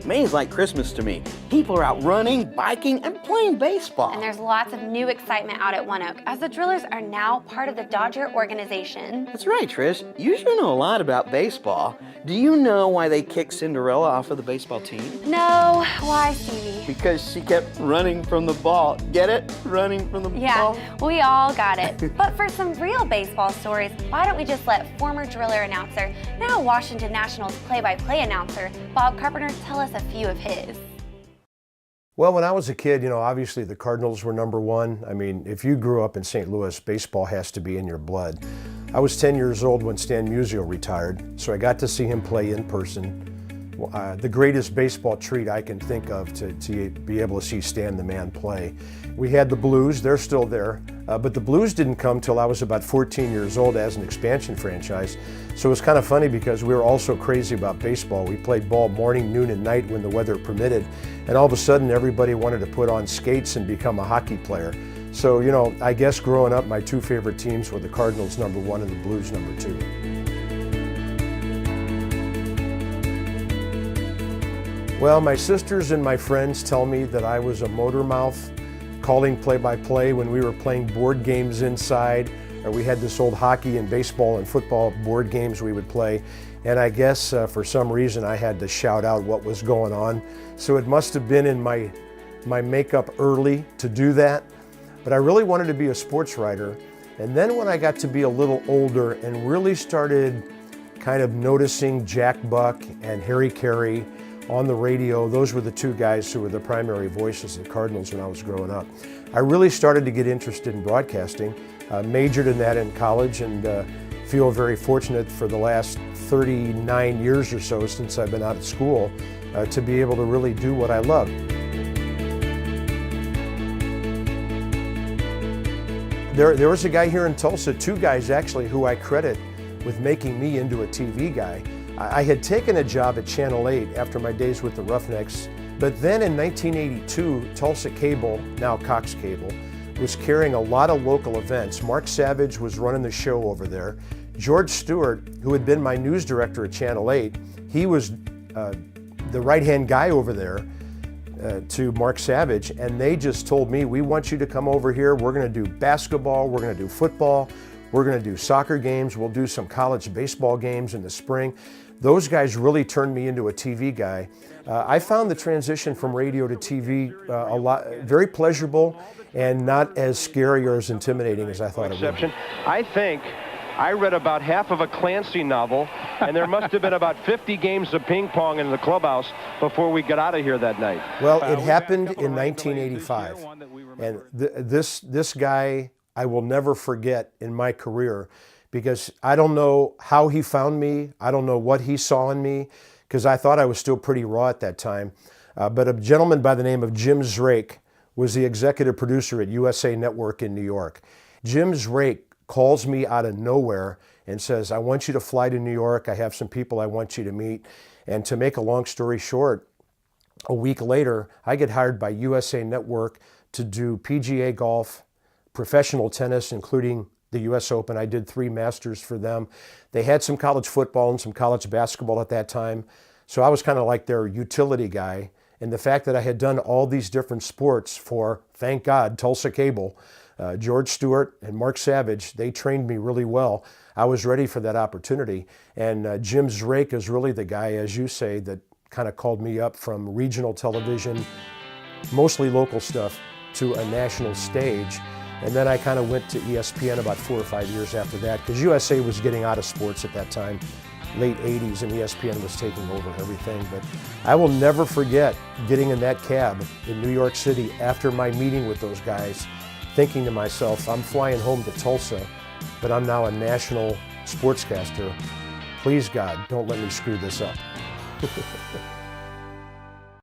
May's like Christmas to me. People are out running, biking, and playing baseball. And there's lots of new excitement out at ONEOK as the Drillers are now part of the Dodger organization. That's right, Trish. You sure know a lot about baseball. Do you know why they kicked Cinderella off of the baseball team? No, why, Stevie? Because she kept running from the ball. Get it? Running from the ball? Yeah, we all got it. But for some real baseball stories, why don't we just let former Driller announcer, now Washington Nationals play-by-play announcer, Bob Carpenter tell us a few of his. Well, when I was a kid, obviously the Cardinals were number one. I mean, if you grew up in St. Louis, baseball has to be in your blood. I was 10 years old when Stan Musial retired, so I got to see him play in person. The greatest baseball treat I can think of to be able to see Stan the Man play. We had the Blues, they're still there, but the Blues didn't come till I was about 14 years old as an expansion franchise. So it was kind of funny because we were all so crazy about baseball. We played ball morning, noon, and night when the weather permitted, and all of a sudden everybody wanted to put on skates and become a hockey player. So, I guess growing up, my two favorite teams were the Cardinals #1 and the Blues #2. Well, my sisters and my friends tell me that I was a motor mouth, calling play-by-play when we were playing board games inside, or we had this old hockey and baseball and football board games we would play. And I guess for some reason I had to shout out what was going on. So it must have been in my makeup early to do that. But I really wanted to be a sports writer. And then when I got to be a little older and really started kind of noticing Jack Buck and Harry Carey on the radio, those were the two guys who were the primary voices of the Cardinals when I was growing up. I really started to get interested in broadcasting, majored in that in college, and feel very fortunate for the last 39 years or so since I've been out of school to be able to really do what I love. There was a guy here in Tulsa, two guys actually, who I credit with making me into a TV guy. I had taken a job at Channel 8 after my days with the Roughnecks, but then in 1982, Tulsa Cable, now Cox Cable, was carrying a lot of local events. Mark Savage was running the show over there. George Stewart, who had been my news director at Channel 8, he was the right-hand guy over there to Mark Savage, and they just told me, we want you to come over here. We're going to do basketball, we're going to do football, we're going to do soccer games, we'll do some college baseball games in the spring. Those guys really turned me into a TV guy. I found the transition from radio to TV very pleasurable and not as scary or as intimidating as I thought it would be. I think I read about half of a Clancy novel, and there must have been about 50 games of ping pong in the clubhouse before we got out of here that night. Well, it happened in 1985, and this guy I will never forget in my career, because I don't know how he found me, I don't know what he saw in me, because I thought I was still pretty raw at that time. But a gentleman by the name of Jim Zrake was the executive producer at USA Network in New York. Jim Zrake calls me out of nowhere and says, I want you to fly to New York, I have some people I want you to meet. And to make a long story short, a week later, I get hired by USA Network to do PGA golf, professional tennis, including the US Open. I did 3 Masters for them. They had some college football and some college basketball at that time. So I was kind of like their utility guy. And the fact that I had done all these different sports for, thank God, Tulsa Cable, George Stewart and Mark Savage, they trained me really well. I was ready for that opportunity. And Jim Zrake is really the guy, as you say, that kind of called me up from regional television, mostly local stuff, to a national stage. And then I kind of went to ESPN about 4 or 5 years after that, because USA was getting out of sports at that time, late 80s, and ESPN was taking over everything. But I will never forget getting in that cab in New York City after my meeting with those guys, thinking to myself, I'm flying home to Tulsa, but I'm now a national sportscaster. Please, God, don't let me screw this up.